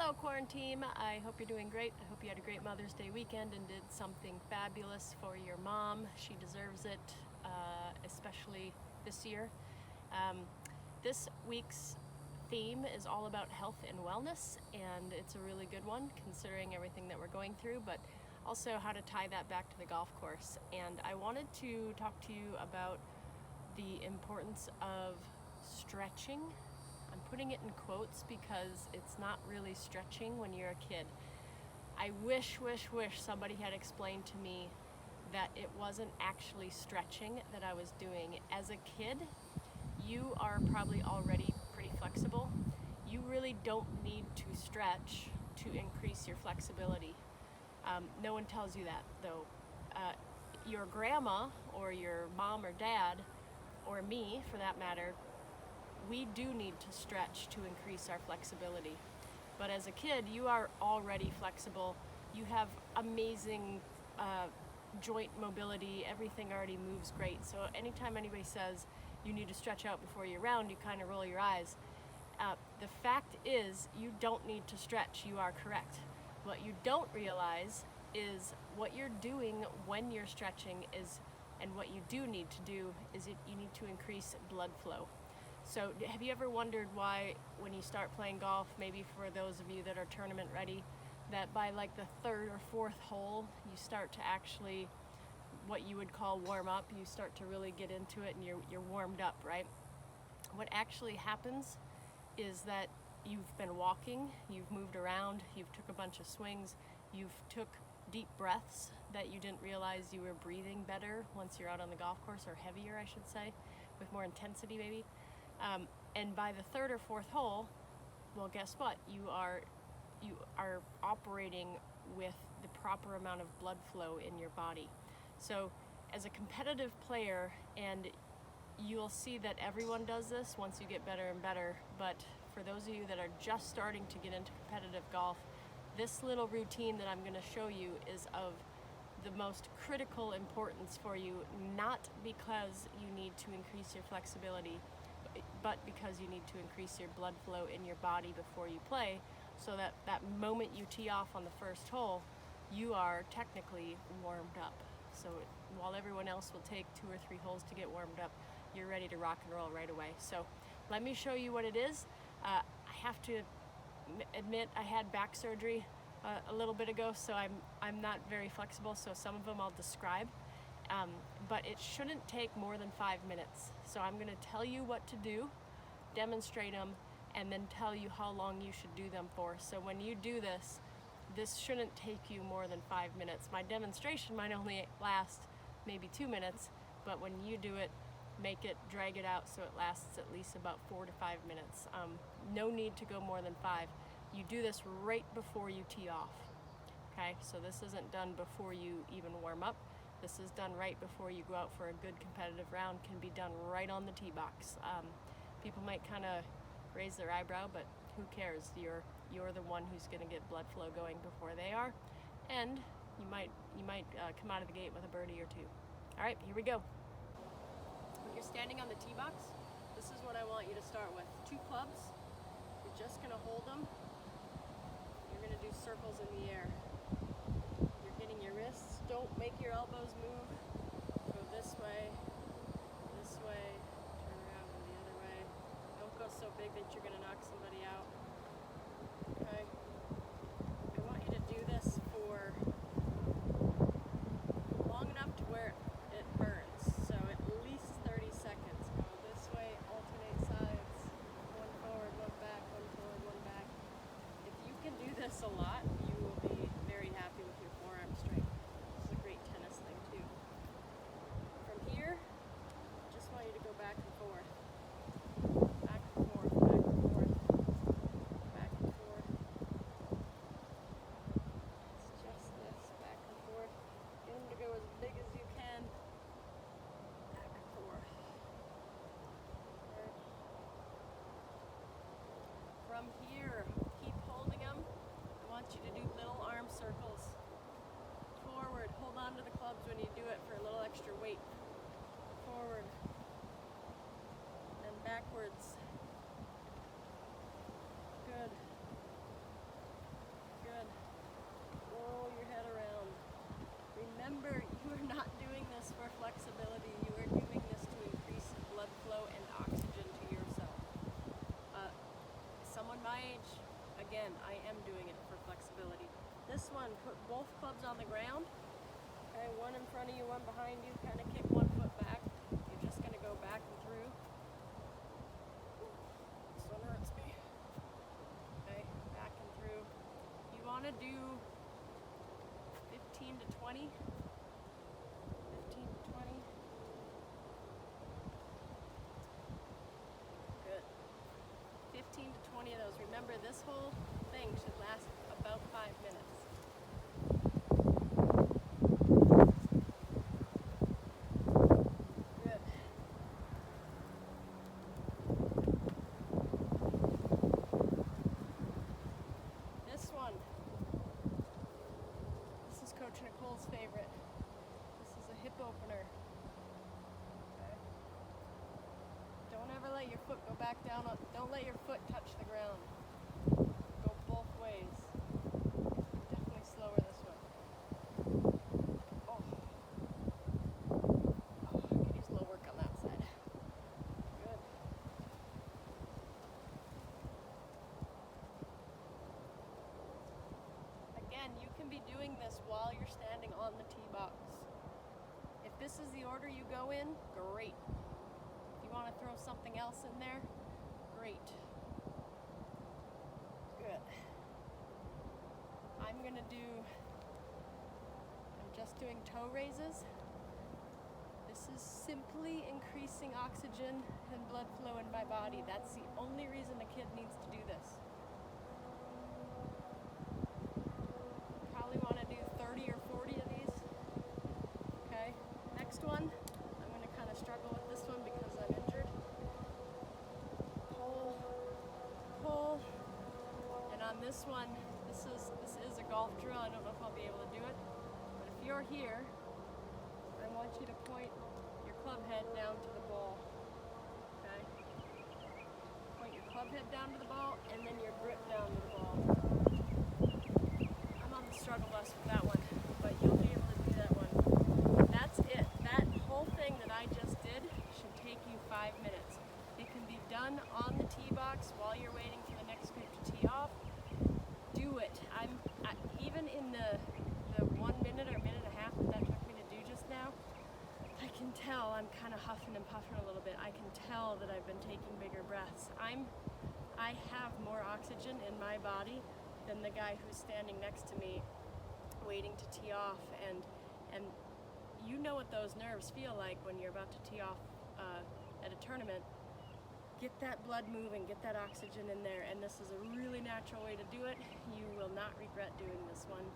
Hello Quarantine, I hope you're doing great. I hope you had a great Mother's Day weekend and did something fabulous for your mom. She deserves it, especially this year. This week's theme is all about health and wellness, and it's a really good one considering everything that we're going through, but also how to tie that back to the golf course. And I wanted to talk to you about the importance of stretching. I'm putting it in quotes because it's not really stretching when you're a kid. I wish somebody had explained to me that it wasn't actually stretching that I was doing. As a kid, you are probably already pretty flexible. You really don't need to stretch to increase your flexibility. No one tells you that though. Your grandma or your mom or dad, or me for that matter, we do need to stretch to increase our flexibility. But as a kid, you are already flexible. You have amazing joint mobility. Everything already moves great. So anytime anybody says you need to stretch out before you're round, you kind of roll your eyes. The fact is, you don't need to stretch. You are correct. What you don't realize is what you're doing when you're stretching is, and what you do need to do is you need to increase blood flow. So have you ever wondered why when you start playing golf, maybe for those of you that are tournament ready, that by like the third or fourth hole, you start to actually, what you would call warm up, you start to really get into it and you're warmed up, right? What actually happens is that you've been walking, you've moved around, you've took a bunch of swings, you've took deep breaths that you didn't realize you were breathing better once you're out on the golf course, or heavier I should say, with more intensity maybe. And by the third or fourth hole, well, guess what? You are operating with the proper amount of blood flow in your body. So as a competitive player, and you'll see that everyone does this once you get better and better, but for those of you that are just starting to get into competitive golf, this little routine that I'm going to show you is of the most critical importance for you, not because you need to increase your flexibility, but because you need to increase your blood flow in your body before you play, so that that moment you tee off on the first hole, you are technically warmed up. So while everyone else will take 2 or 3 holes to get warmed up, you're ready to rock and roll right away. So let me show you what it is. I have to admit I had back surgery a little bit ago, so I'm not very flexible, so some of them I'll describe. But it shouldn't take more than 5 minutes. So I'm going to tell you what to do, demonstrate them, and then tell you how long you should do them for. So when you do this, this shouldn't take you more than 5 minutes. My demonstration might only last maybe 2 minutes, but when you do it, drag it out so it lasts at least about 4 to 5 minutes. No need to go more than 5. You do this right before you tee off. Okay, so this isn't done before you even warm up. This is done right before you go out for a good competitive round. Can be done right on the tee box. People might kind of raise their eyebrow, but who cares? You're the one who's going to get blood flow going before they are, and you might come out of the gate with a birdie or 2. All right, here we go. When you're standing on the tee box, this is what I want you to start with. 2 clubs. You're just going to hold them. You're going to do circles in the air. You're hitting your wrists. Don't make your elbows move. Go this way, turn around, go the other way. Don't go so big that you're going to knock somebody out. Okay? I want you to do this for long enough to where it burns. So at least 30 seconds. Go this way, alternate sides. 1 forward, 1 back, 1 forward, 1 back. If you can do this a lot, you will be very happy with your forearm strength. This is a great tennis thing too. From here, just want you to go back and forth. Back and forth, back and forth. my age, again, I am doing it for flexibility. This one, put both clubs on the ground. Okay, one in front of you, one behind you. Kind of kick one foot back. You're just going to go back and through. This one hurts me. Okay, back and through. You want to do 15 to 20. 15 to 20. Good. 15 to 20 of those. Remember, this whole thing should last about 5 minutes. Good. This one. This is Coach Nicole's favorite. This is a hip opener. Okay. Don't ever let your foot go back down. Don't let your foot touch the ground. Go both ways. Definitely slower this one. Oh. I could use a little work on that side. Good. Again, you can be doing this while you're standing on the tee box. If this is the order you go in, great. If you want to throw something else in there, great. Good. I'm just doing toe raises. This is simply increasing oxygen and blood flow in my body. That's the only reason a kid needs to do this. Probably want to do 30 or 40 of these. Okay, next one. I'm going to kind of struggle with this one because I'm injured. Pull, pull, and on this one, this is a golf drill. I don't know if I'll be able to do it, but if you're here, I want you to point your club head down to the ball. Okay? Point your club head down to the ball, and then your grip down to the ball. I'm on the struggle bus with that one, but you'll be able to do that one. That's it. That whole thing that I just did should take you 5 minutes. It can be done on the tee box while you're waiting for the next group to tee off. Do it. Even in the 1 minute or minute and a half that took me to do just now, I can tell I'm kind of huffing and puffing a little bit. I can tell that I've been taking bigger breaths. I have more oxygen in my body than the guy who's standing next to me waiting to tee off, and you know what those nerves feel like when you're about to tee off at a tournament. Get that blood moving, get that oxygen in there, and this is a really natural way to do it. You will not regret doing this one.